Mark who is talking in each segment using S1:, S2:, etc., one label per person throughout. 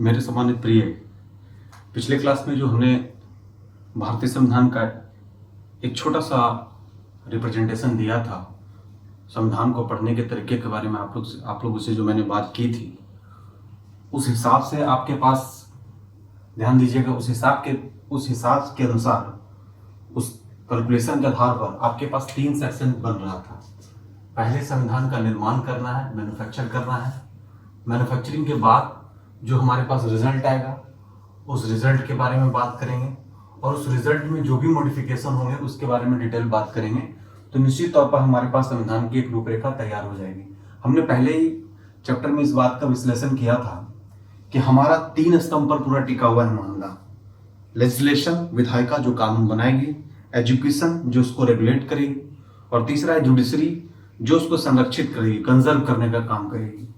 S1: मेरे सम्मानित प्रिय, पिछले क्लास में जो हमने भारतीय संविधान का एक छोटा सा रिप्रेजेंटेशन दिया था, संविधान को पढ़ने के तरीके के बारे में आप लोगों से जो मैंने बात की थी, उस हिसाब से आपके पास ध्यान दीजिएगा, उस हिसाब के अनुसार, उस कैलकुलेशन के आधार पर आपके पास 3 सेक्शन बन रहा था। पहले संविधान का निर्माण करना है, मैन्युफैक्चर करना है। मैन्युफैक्चरिंग के बाद जो हमारे पास रिजल्ट आएगा, उस रिजल्ट के बारे में बात करेंगे और उस रिजल्ट में जो भी मॉडिफिकेशन होंगे उसके बारे में डिटेल बात करेंगे। तो निश्चित तौर पर हमारे पास संविधान की एक रूपरेखा तैयार हो जाएगी। हमने पहले ही चैप्टर में इस बात का विश्लेषण किया था कि हमारा 3 स्तंभ पर पूरा टिका हुआ है मामला। लेजिस्लेशन, विधायिका जो कानून बनाएगी, एजुकेशन जो उसको रेगुलेट करेगी, और तीसरा है जुडिशरी जो उसको संरक्षित करेगी, कंजर्व करने का काम करेगी।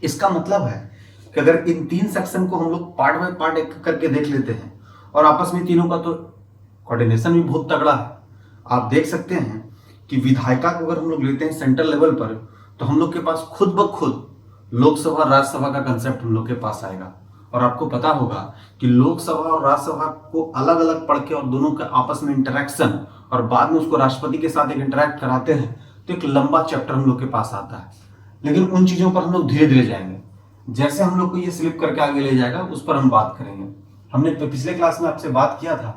S1: इसका मतलब है कि अगर इन 3 सेक्शन को हम लोग पार्ट बाय पार्ट एक करके देख लेते हैं और आपस में तीनों का तो कोऑर्डिनेशन भी बहुत तगड़ा है। आप देख सकते हैं कि विधायिका को अगर हम लोग लेते हैं सेंट्रल लेवल पर, तो हम लोग के पास खुद ब खुद लोकसभा राज्यसभा का कंसेप्ट हम लोग के पास आएगा। और आपको पता होगा कि लोकसभा और राज्यसभा को अलग अलग पढ़ के और दोनों का आपस में इंटरेक्शन और बाद में उसको राष्ट्रपति के साथ एक इंटरेक्ट कराते हैं, तो एक लंबा चैप्टर हम लोग के पास आता है। लेकिन उन चीजों पर हम लोग धीरे धीरे जाएंगे, जैसे हम लोग को ये स्लिप करके आगे ले जाएगा उस पर हम बात करेंगे। हमने पिछले क्लास में आपसे बात किया था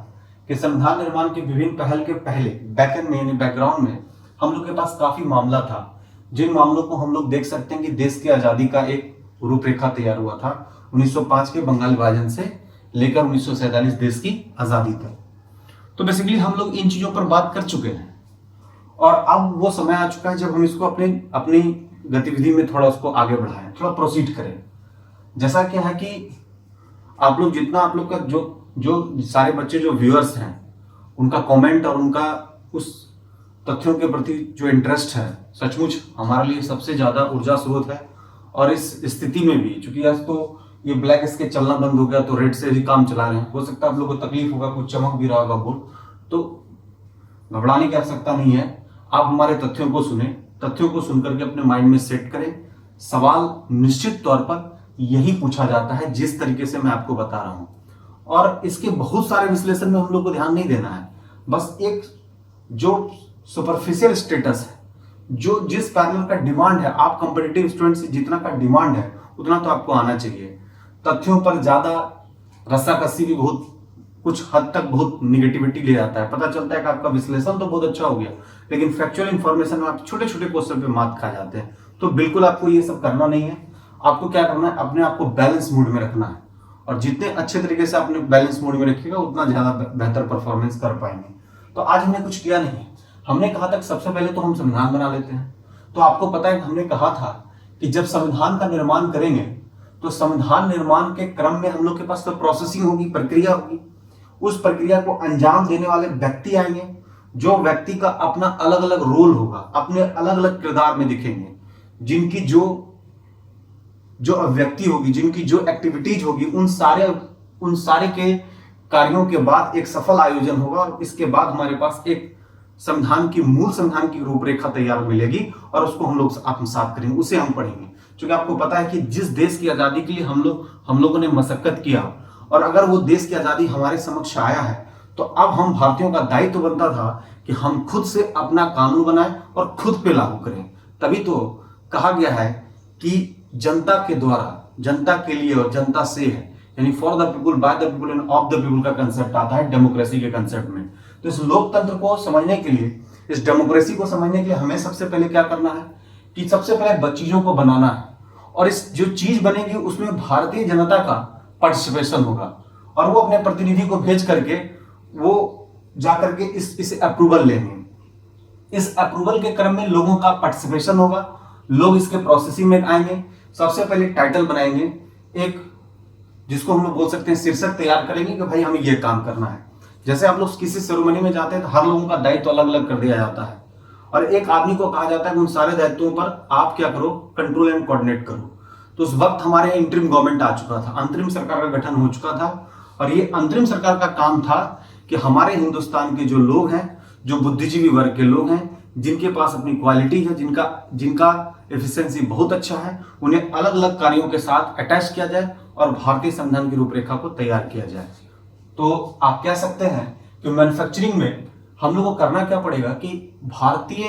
S1: कि संविधान निर्माण के विभिन्न पहल के पहले बैकएंड में यानी बैकग्राउंड में हम लोग के पास काफी मामला था, जिन मामलों को हम लोग देख सकते हैं कि देश की आजादी का एक रूपरेखा तैयार हुआ था 1905 के बंगाल विभाजन से लेकर 1947 देश की आजादी तक। तो बेसिकली हम लोग इन चीजों पर बात कर चुके हैं और अब वो समय आ चुका है जब हम इसको अपनी गतिविधि में थोड़ा उसको आगे बढ़ाएं, थोड़ा प्रोसीड करें। जैसा क्या है कि आप लोग जितना आप लोग का जो सारे बच्चे जो व्यूअर्स हैं उनका कमेंट और उनका उस तथ्यों के प्रति जो इंटरेस्ट है, सचमुच हमारे लिए सबसे ज्यादा ऊर्जा स्रोत है। और इस स्थिति में भी चूंकि आज तो ये ब्लैक इसके चलना बंद हो गया, तो रेड से ही काम चला रहे हैं, हो सकता है आप लोगों को तकलीफ होगा, कुछ चमक भी रहा होगा बोर्ड, तो घबराने की आवश्यकता नहीं है। आप हमारे तथ्यों को सुने, तथ्यों को सुनकर के अपने माइंड में सेट करें। सवाल निश्चित तौर पर यही पूछा जाता है जिस तरीके से मैं आपको बता रहा हूं, और इसके बहुत सारे विश्लेषण में हम लोग को ध्यान नहीं देना है। बस एक जो सुपरफिशियल स्टेटस है, जो जिस पैनल का डिमांड है, आप कंपटीटिव स्टूडेंट से जितना का डिमांड है उतना तो आपको आना चाहिए। तथ्यों पर ज्यादा रस्साकसी भी बहुत कुछ हद तक बहुत निगेटिविटी ले आता है। पता चलता है कि आपका विश्लेषण तो बहुत अच्छा हो गया, लेकिन फैक्चुअल इंफॉर्मेशन में आप छोटे छोटे क्वेश्चन पे मात खा जाते हैं। तो बिल्कुल आपको ये सब करना नहीं है। आपको क्या करना है, अपने आप को बैलेंस मूड में रखना है, और जितने अच्छे तरीके से अपने बैलेंस मूड में रखिएगा उतना ज्यादा बेहतर परफॉर्मेंस कर पाएंगे। तो आज हमने कुछ किया नहीं, हमने कहा था सबसे पहले तो हम संविधान बना लेते हैं। तो आपको पता है हमने कहा था कि जब संविधान का निर्माण करेंगे तो संविधान निर्माण के क्रम में हम लोग के पास तो प्रोसेसिंग होगी, प्रक्रिया होगी। उस प्रक्रिया को अंजाम देने वाले व्यक्ति आएंगे, जो व्यक्ति का अपना अलग अलग रोल होगा, अपने अलग अलग किरदार में दिखेंगे, जिनकी जो अभिव्यक्ति होगी, जिनकी जो एक्टिविटीज होगी, उन सारे के कार्यों के बाद एक सफल आयोजन होगा। और इसके बाद हमारे पास एक मूल संविधान की रूपरेखा तैयार मिलेगी और उसको हम लोग आत्मसात करेंगे, उसे हम पढ़ेंगे। क्योंकि आपको पता है कि जिस देश की आजादी के लिए हम लोगों ने मशक्कत किया, और अगर वो देश की आजादी हमारे समक्ष आया है, तो अब हम भारतीयों का दायित्व बनता था कि हम खुद से अपना कानून बनाएं और खुद पे लागू करें। तभी तो कहा गया है कि जनता के द्वारा, जनता के लिए और जनता से है, यानी for the people, by the people end of the people का कंसेप्ट आता है डेमोक्रेसी के कंसेप्ट में। तो इस लोकतंत्र को समझने के लिए, इस डेमोक्रेसी को समझने के लिए हमें सबसे पहले क्या करना है कि सबसे पहले चीजों को बनाना है, और इस जो चीज बनेगी उसमें भारतीय जनता का पार्टिसिपेशन होगा, और वो अपने प्रतिनिधि को भेज करके वो जाकर के इसे अप्रूवल लेंगे। इस अप्रूवल के क्रम में लोगों का पार्टिसिपेशन होगा, लोग इसके प्रोसेसिंग में आएंगे। सबसे पहले टाइटल बनाएंगे, एक जिसको हम लोग बोल सकते हैं शीर्षक तैयार करेंगे कि भाई हमें ये काम करना है। जैसे आप लोग किसी सेरेमनी में जाते हैं तो हर लोगों का दायित्व अलग अलग कर दिया जाता है, और एक आदमी को कहा जाता है कि उन सारे दायित्वों पर आप क्या करो, कंट्रोल एंड कोऑर्डिनेट करो। तो उस वक्त हमारे यहाँ इंटरिम गवर्नमेंट आ चुका था, अंतरिम सरकार का गठन हो चुका था, और ये अंतरिम सरकार का काम था कि हमारे हिंदुस्तान के जो लोग हैं, जो बुद्धिजीवी वर्ग के लोग हैं, जिनके पास अपनी क्वालिटी है, जिनका एफिशिएंसी बहुत अच्छा है, उन्हें अलग अलग कार्यों के साथ अटैच किया जाए और भारतीय संविधान की रूपरेखा को तैयार किया जाए। तो आप कह सकते हैं कि मैन्युफैक्चरिंग में हम लोग को करना क्या पड़ेगा कि भारतीय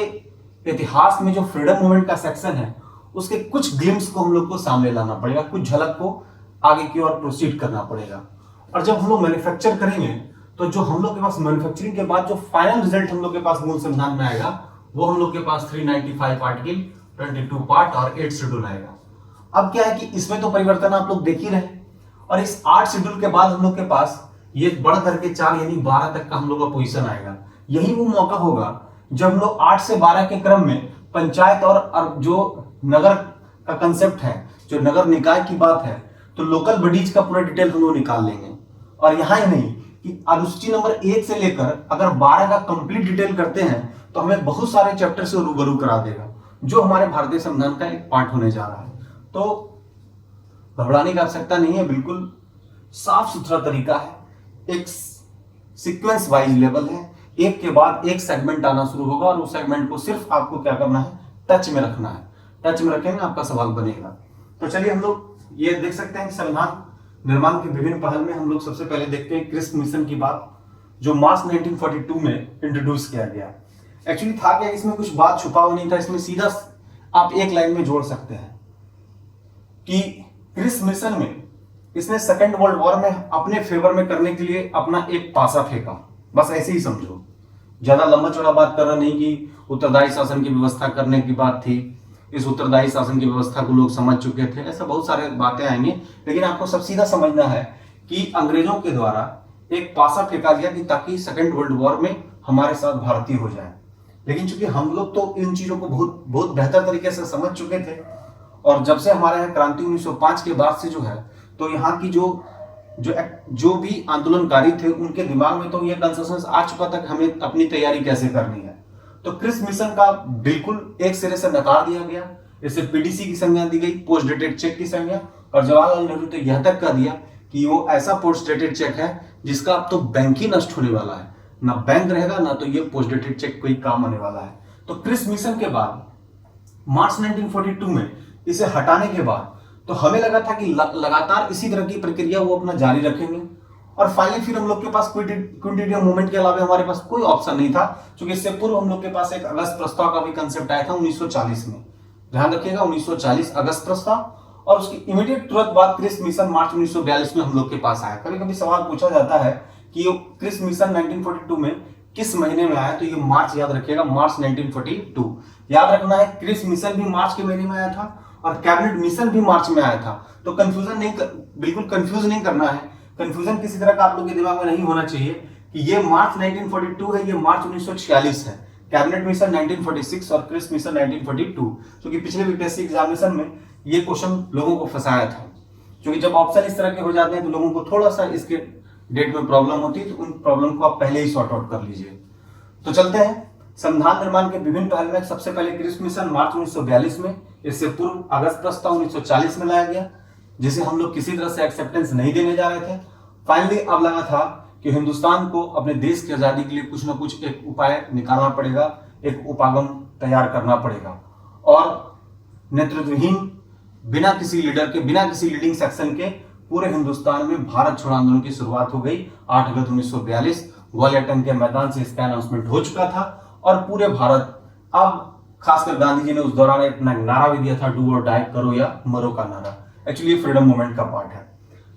S1: इतिहास में जो फ्रीडम मूवमेंट का सेक्शन है उसके कुछ ग्लिम्स को हम लोग को सामने लाना पड़ेगा, कुछ झलक को आगे की ओर प्रोसीड करना पड़ेगा। और जब हम लोग मैन्युफैक्चर करेंगे तो जो हम लोग के पास मैन्युफैक्चरिंग के बाद जो फाइनल रिजल्ट हम लोग के पास मूल संविधान में आएगा वो हम लोग के पास 395 आर्टिकल, 22 पार्ट और 8 शेड्यूल आएगा। अब क्या है कि इसमें तो परिवर्तन आप लोग देख ही रहे, और इस 8 शेड्यूल के बाद हम लोग के पास ये बढ़ करके 4 यानी 12 तक का हम लोग का पोजीशन आएगा। यही वो मौका होगा जब हम लोग 8 से 12 के क्रम में पंचायत और जो नगर का कंसेप्ट है, जो नगर निकाय की बात है, तो लोकल बॉडीज का पूरा डिटेल हम लोग निकाल लेंगे। और यहाँ ही नहीं कि अनुसूची नंबर 1 से लेकर अगर 12 का कंप्लीट डिटेल करते हैं तो हमें बहुत सारे चैप्टर से रूबरू करा देगा, जो हमारे भारतीय संविधान का एक पार्ट होने जा रहा है। तो घबराने की आवश्यकता नहीं है, बिल्कुल साफ सुथरा तरीका है, एक सीक्वेंस वाइज लेवल है, एक के बाद एक सेगमेंट आना शुरू होगा और उस सेगमेंट को सिर्फ आपको क्या करना है, टच में रखना है। टच में रखेंगे आपका सवाल बनेगा। तो चलिए हम लोग ये देख सकते हैं कि संविधान निर्माण के विभिन्न पहल में हम लोग सबसे पहले देखते हैं क्रिस्प मिशन की बात, जो मार्च 1942 में इंट्रोड्यूस किया गया। एक्चुअली था क्या, इसमें कुछ बात छुपा हुआ नहीं था, इसमें सीधा आप एक लाइन में जोड़ सकते हैं कि क्रिस्प मिशन में इसने सेकेंड वर्ल्ड वॉर में अपने फेवर में करने के लिए अपना एक पासा फेंका, बस ऐसे ही समझो। ज्यादा लंबा चौड़ा बात करना नहीं कि उत्तरदायी शासन की व्यवस्था करने की बात थी, इस उत्तरदायी शासन की व्यवस्था को लोग समझ चुके थे, ऐसा बहुत सारे बातें आएंगे, लेकिन आपको सब सीधा समझना है कि अंग्रेजों के द्वारा एक पासा फेंका गया कि ताकि सेकेंड वर्ल्ड वॉर में हमारे साथ भारतीय हो जाए। लेकिन चूंकि हम लोग तो इन चीजों को बहुत बहुत बेहतर तरीके से समझ चुके थे, और जब से हमारे यहाँ क्रांति 1905 के बाद से जो है, तो यहाँ की जो भी आंदोलनकारी थे उनके दिमाग में तो ये कंसेंसस आ चुका था कि हमें अपनी तैयारी कैसे करनी है। तो क्रिस्प मिशन का बिल्कुल एक सिरे से नकार दिया गया, इसे पीडीसी की संज्ञा दी गई, पोस्ट डेटेड चेक की संज्ञा, और जवाहरलाल नेहरू तो यह तक कह दिया कि वो ऐसा पोस्ट डेटेड चेक है जिसका अब तो बैंक ही नष्ट होने वाला है, ना बैंक रहेगा ना तो ये पोस्ट डेटेड चेक कोई काम आने वाला है। तो क्रिस्प मिशन के बाद मार्च 1942 में इसे हटाने के बाद तो हमें लगा था कि लगातार इसी तरह की प्रक्रिया वो अपना जारी रखेंगे, और फाइनली फिर हम लोग के पास क्विट इंडिया मूवमेंट के अलावा हमारे पास कोई ऑप्शन नहीं था, क्योंकि इससे पूर्व हम लोग के पास एक अगस्त प्रस्ताव का भी कंसेप्ट आया था 1940 में। ध्यान रखिएगा 1940 अगस्त प्रस्ताव, और उसकी इमीडिएट तुरंत बाद क्रिस्प मिशन मार्च 1942 में हम लोग के पास आया। कभी कभी सवाल पूछा जाता है कि ये क्रिस्प मिशन 1942 में किस महीने में आया, तो ये मार्च याद रखिएगा, मार्च 1942 याद रखना है। क्रिस्प मिशन भी मार्च के महीने में आया था और कैबिनेट मिशन भी मार्च में आया था। तो बिल्कुल कंफ्यूज नहीं करना है, कंफ्यूजन किसी तरह का आप लोग के दिमाग में नहीं होना चाहिए कि ये मार्च 1942 है, ये मार्च 1946 है। कैबिनेट मिशन 1946 और क्रिस्प मिशन 1942, क्योंकि पिछले यूपीएससी एग्जामिनेशन में ये क्वेश्चन लोगों को फंसाया था, क्योंकि जब ऑप्शन इस तरह के हो जाते हैं तो लोगों को थोड़ा सा इसके डेट में प्रॉब्लम होती है, तो उन प्रॉब्लम को आप पहले ही सॉर्ट आउट कर लीजिए। तो चलते हैं संविधान निर्माण के विभिन्न पहल में। सबसे पहले क्रिस्प मिशन मार्च 1942 में, इससे पूर्व अगस्त प्रस्ताव 1940 में लाया गया, जिसे हम लोग किसी तरह से एक्सेप्टेंस नहीं देने जा रहे थे। फाइनली अब लगा था कि हिंदुस्तान को अपने देश की आजादी के लिए कुछ ना कुछ एक उपाय निकालना पड़ेगा, एक उपागम तैयार करना पड़ेगा, और नेतृत्वहीन बिना किसी लीडर के, बिना किसी लीडिंग सेक्शन के पूरे हिंदुस्तान में भारत छोड़ो आंदोलन की शुरुआत हो गई 8 अगस्त 1942। ग्वालियर टंग के मैदान से इसका अनाउंसमेंट हो चुका था, और पूरे भारत, अब खासकर गांधी जी ने उस दौरान एक नारा भी दिया था, डू और डाई, करो या मरो का नारा। एक्चुअली फ्रीडम मूवमेंट का पार्ट है।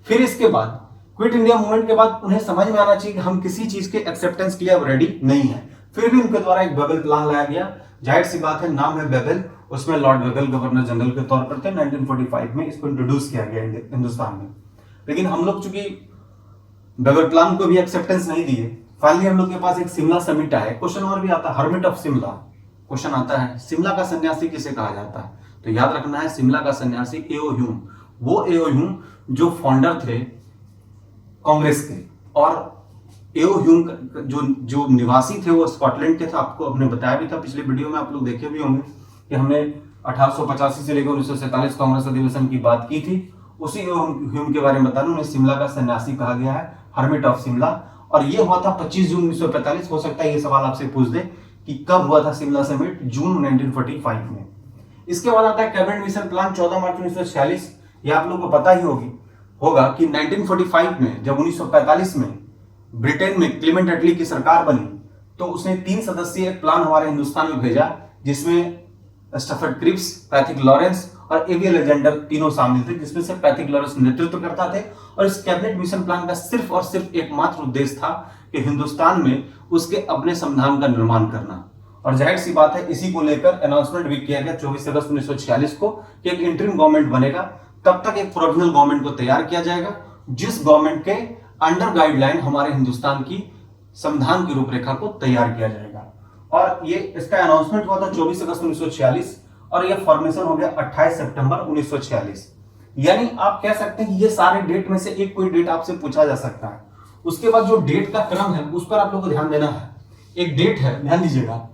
S1: फिर इसके बाद क्विट इंडिया मूवमेंट के बाद उन्हें समझ में आना चाहिए कि हम किसी चीज के एक्सेप्टेंस के लिए अब रेडी नहीं है। फिर भी उनके द्वारा एक बेबल प्लान लाया गया, जाहिर सी बात है, नाम है बेबल, उसमें लॉर्ड बेबल गवर्नर जनरल के तौर पर थे। 1945 में इसको इंट्रोड्यूस किया गया हिंदुस्तान में। लेकिन हम लोग चूंकि बेबल प्लान को भी एक्सेप्टेंस नहीं दिए, फाइनली हम लोग के पास एक शिमला समिट आया। क्वेश्चन और भी आता है, हर्मिट ऑफ शिमला क्वेश्चन आता है, शिमला का सन्यासी किसे कहा जाता है? तो याद रखना है, शिमला का सन्यासी एओ ह्यूम, वो एओ ह्यूम जो फाउंडर थे कांग्रेस के, और एओ ह्यूम जो निवासी थे वो स्कॉटलैंड के थे। आपको हमने बताया भी था पिछले वीडियो में, आप लोग देखे भी होंगे कि हमने 1885 से लेकर 1947 कांग्रेस अधिवेशन की बात की थी। उसी एओ ह्यूम के बारे में बताना, उन्हें शिमला का सन्यासी कहा गया है, हर्मिट ऑफ शिमला। और ये हुआ था 25 जून 1945। हो सकता है ये सवाल आपसे पूछ दे कि कब हुआ था शिमला समिट? जून 1945 में। इसके बाद आता है कैबिनेट मिशन प्लान 14 मार्च 1946। ये आप लोगों को पता ही होगा कि 1945 में जब 1945 में ब्रिटेन में क्लीमेंट एटली की सरकार बनी तो उसने 3 सदस्यीय प्लान हमारे हिंदुस्तान में भेजा, जिसमें स्टफर्ड क्रिप्स, पैथिक लॉरेंस और एवी अलेक्जेंडर तीनों शामिल थे, जिसमें से पैथिक लॉरेंस नेतृत्व करता थे। और इस कैबिनेट मिशन प्लान का सिर्फ और सिर्फ एकमात्र उद्देश्य था कि हिंदुस्तान में उसके अपने संविधान का निर्माण करना। और जाहिर सी बात है इसी को लेकर अनाउंसमेंट भी किया गया 24 अगस्त 1946 को कि एक इंटरिम गवर्नमेंट बनेगा, तब तक एक प्रोविजनल गवर्नमेंट को तैयार किया जाएगा, जिस गवर्नमेंट के अंडर गाइडलाइन हमारे हिंदुस्तान की संविधान की रूपरेखा को तैयार किया जाएगा। और ये इसका अनाउंसमेंट हुआ था 24 अगस्त 1946 और ये फॉर्मेशन हो गया 28 सितंबर 1946। यानी आप कह सकते हैं कि ये सारे डेट में से एक कोई डेट आपसे पूछा जा सकता है। उसके बाद जो डेट का क्रम है उस पर आप लोगों को ध्यान देना है। एक डेट है, ध्यान दीजिएगा,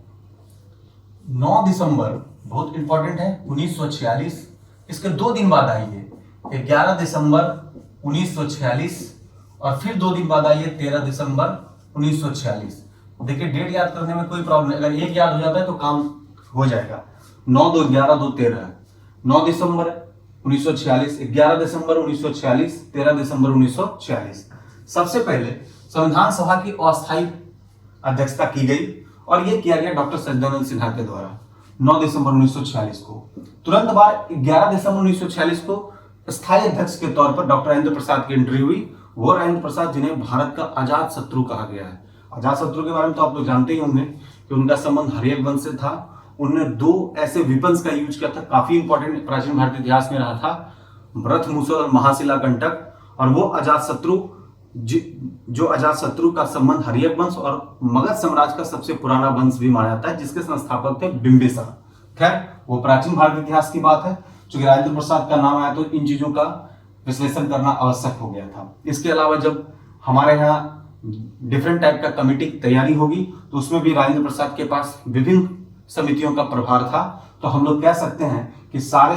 S1: 9 दिसंबर, बहुत इंपॉर्टेंट है, 1946। इसके 2 दिन बाद आई है 11 दिसंबर 1946 और फिर 2 दिन बाद आई है 13 दिसंबर 1946। देखिए डेट याद करने में कोई प्रॉब्लम नहीं, अगर एक याद हो जाता है तो काम हो जाएगा। 9 2 11 2 13, 9 दिसंबर 1946, 11 दिसंबर 1946, 13 दिसंबर 1946। सबसे पहले संविधान सभा की अस्थायी अध्यक्षता की गई और यह किया गया डॉक्टर सच्चिदानंद सिन्हा के द्वारा 9 दिसंबर 1946 को। तुरंत बाद 11 दिसंबर 1946 को स्थायी अध्यक्ष के तौर पर डॉक्टर राजेंद्र प्रसाद की एंट्री हुई। वो राजेंद्र प्रसाद जिन्हें भारत का अजात शत्रु कहा गया है। अजात शत्रु के बारे में तो आप लोग जानते ही होंगे कि उनका संबंध हर्यक वंश से था। उन्होंने 2 ऐसे विपन्स का यूज किया था, काफी इंपॉर्टेंट प्राचीन भारतीय इतिहास में रहा था, ब्रथ मूसल और महाशिला कंटक। और वो अजात शत्रु जो अजात शत्रु का संबंध हर्यक वंश और मगध साम्राज्य का सबसे पुराना वंश भी माना जाता है, जिसके संस्थापक थे बिंबिसार। खैर वो प्राचीन भारतीय इतिहास की बात है। चूंकि राजेंद्र प्रसाद का नाम आया तो इन चीजों का विश्लेषण करना आवश्यक हो गया था। इसके अलावा जब हमारे यहाँ डिफरेंट टाइप का कमेटी की तैयारी होगी तो उसमें भी राजेंद्र प्रसाद के पास विभिन्न समितियों का प्रभार था। तो हम लोग कह सकते हैं कि सारे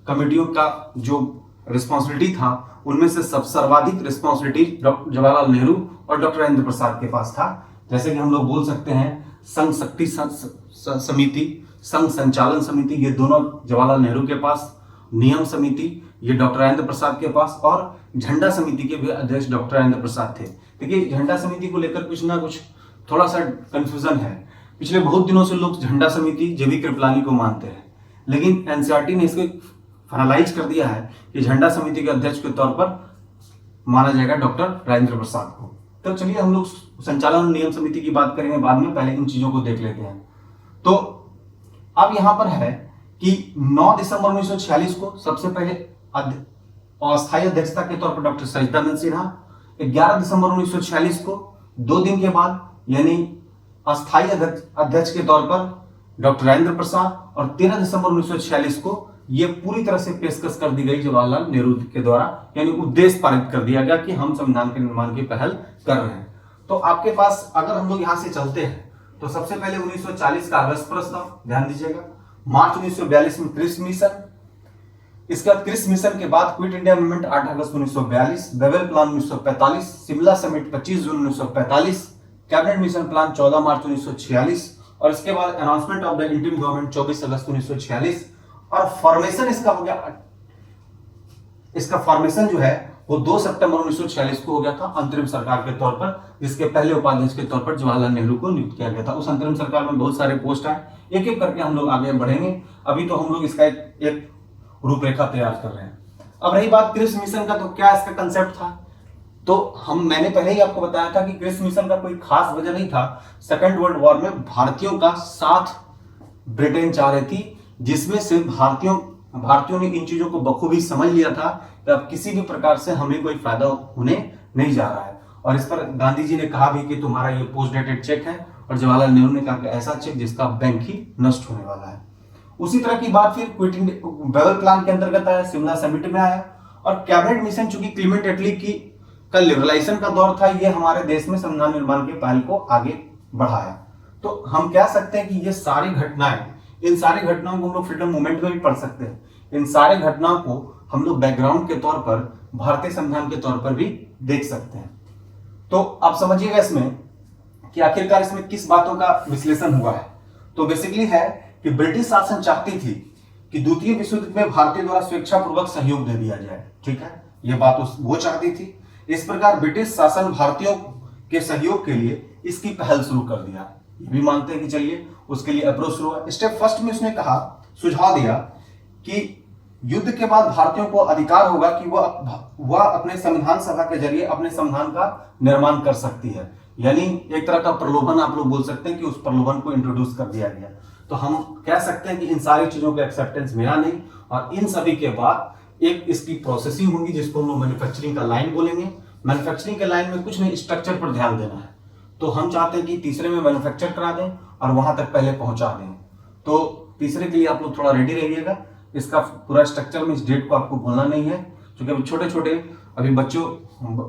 S1: कमेटियों का जो रिस्पॉन्सिबिलिटी था उनमें से सर्वाधिक रिस्पॉन्सिबिलिटी डॉक्टर जवाहरलाल नेहरू और डॉक्टर राजेंद्र प्रसाद के पास था। जैसे कि हम लोग बोल सकते हैं संघ शक्ति समिति, संघ संचालन समिति, ये दोनों जवाहरलाल नेहरू के पास, नियम समिति ये डॉक्टर राजेंद्र प्रसाद के पास, और झंडा समिति के भी अध्यक्ष डॉक्टर राजेंद्र प्रसाद थे। देखिए झंडा समिति को लेकर कुछ ना कुछ थोड़ा सा कंफ्यूजन है। पिछले बहुत दिनों से लोग झंडा समिति जेबी कृपलानी को मानते हैं, लेकिन एनसीईआरटी ने इसको फाइनलाइज कर दिया है कि झंडा समिति के अध्यक्ष के तौर पर माना जाएगा डॉक्टर राजेंद्र प्रसाद को। तो चलिए हम लोग संचालन और नियम समिति की बात करेंगे बाद में, पहले इन चीजों को देख लेते हैं। तो अब यहां पर है कि 9 दिसंबर 1946 को सबसे पहले अस्थायी अध्यक्षता के तौर पर डॉक्टर सच्चिदानंद सिन्हा, 11 दिसंबर 1946 को 2 दिन के बाद यानी अस्थायी अध्यक्ष के तौर पर डॉक्टर राजेंद्र प्रसाद, और 13 दिसंबर 1946 को यह पूरी तरह से पेशकश कर दी गई जवाहरलाल नेहरू के द्वारा, यानी उद्देश्य पारित कर दिया गया कि हम संविधान के निर्माण की पहल कर रहे हैं। तो आपके पास अगर हम लोग यहां से चलते हैं तो सबसे पहले 1940 का अगस्त प्रस्ताव, ध्यान दीजिएगा, मार्च 1942 में क्रिप्स मिशन, इसके बाद क्रिप्स मिशन के बाद क्विट इंडिया मूवमेंट 8 अगस्त 1942, बेवेल प्लान 1945, शिमला समिट 25 जून 1945, कैबिनेट मिशन प्लान 14 मार्च 1946, और इसके बाद announcement of the interim government 24 अगस्त 1946, और फॉर्मेशन इसका हो गया, इसका फॉर्मेशन जो है वो 2 सितंबर 1946 को हो गया था अंतरिम सरकार के तौर पर, जिसके पहले उपाध्यक्ष के तौर पर जवाहरलाल नेहरू को नियुक्त किया गया था। उस अंतरिम सरकार में बहुत सारे पोस्ट आए, एक एक करके हम लोग आगे बढ़ेंगे। अभी तो हम लोग इसका एक रूपरेखा तैयार कर रहे हैं। अब रही बात क्रिप्स मिशन का, तो क्या इसका कंसेप्ट था? तो मैंने पहले ही आपको बताया था कि क्रिप्स मिशन का कोई खास वजह नहीं था। सेकेंड वर्ल्ड वॉर में भारतीयों का साथ ब्रिटेन चाह रही थी, जिसमें से भारतीयों ने इन चीजों को बखूबी समझ लिया था कि अब किसी भी प्रकार से हमें कोई फायदा होने नहीं जा रहा है। और इस पर गांधी जी ने कहा भी कि तुम्हारा ये पोस्ट डेटेड चेक है, और जवाहरलाल नेहरू ने कहा कि ऐसा चेक जिसका बैंक ही नष्ट होने वाला है। उसी तरह की बात फिर क्विट इंडिया बेवेल प्लान के अंतर्गत आया, शिमला समिट में आया, और कैबिनेट मिशन चूंकि क्लीमेंट एटली का लिबरलाइजेशन का दौर था, ये हमारे देश में संविधान निर्माण के पहल को आगे बढ़ाया। तो हम कह सकते हैं कि ये सारी घटनाएं, इन सारी घटनाओं को हम लोग फ्रीडम मूवमेंट में भी पढ़ सकते हैं। इन सारे घटनाओं को हम लोग बैकग्राउंड के तौर पर भारतीय संविधान के तौर पर भी देख सकते हैं। तो आप समझिएगा इसमें कि आखिरकार इसमें किस बातों का विश्लेषण हुआ है। तो बेसिकली है कि ब्रिटिश शासन चाहती थी कि द्वितीय विश्व युद्ध में भारतीय द्वारा स्वेच्छापूर्वक सहयोग दे दिया जाए, ठीक है, ये बात वो चाहती थी। इस प्रकार ब्रिटिश शासन भारतीयों के सहयोग के लिए इसकी पहल शुरू कर दिया। ये भी मानते हैं कि चलिए उसके लिए अप्रोच शुरू हुआ। स्टेप फर्स्ट में उसने कहा, सुझाव दिया कि युद्ध के बाद भारतीयों को अधिकार होगा कि वह अपने संविधान सभा के जरिए अपने संविधान का निर्माण कर सकती है। यानी एक तरह का प्रलोभन आप लोग बोल सकते हैं कि उस प्रलोभन को इंट्रोड्यूस कर दिया गया। तो हम कह सकते हैं कि इन सारी चीजों का एक्सेप्टेंस मिला नहीं, और इन सभी के बाद एक इसकी प्रोसेसिंग होगी जिसको हम लोग मैन्युफैक्चरिंग का लाइन बोलेंगे। मैन्युफैक्चरिंग के लाइन में कुछ नहीं, स्ट्रक्चर पर ध्यान देना है। तो हम चाहते हैं कि तीसरे में मैन्युफैक्चर करा दें और वहां तक पहले पहुंचा दें। तो तीसरे के लिए आप लोग थोड़ा रेडी रहिएगा। इसका पूरा स्ट्रक्चर में इस डेट को आपको भूलना नहीं है, क्योंकि अभी छोटे छोटे अभी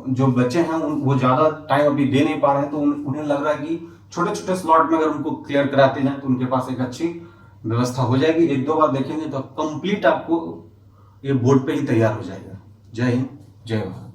S1: जो बच्चे हैं वो ज्यादा टाइम अभी दे नहीं पा रहे हैं। तो उन्हें लग रहा है कि छोटे छोटे स्लॉट में अगर उनको क्लियर कराते जाए तो उनके पास एक अच्छी व्यवस्था हो जाएगी। एक दो बार देखेंगे तो कंप्लीट आपको ये बोर्ड पे ही तैयार हो जाएगा। जय हिंद, जय भारत।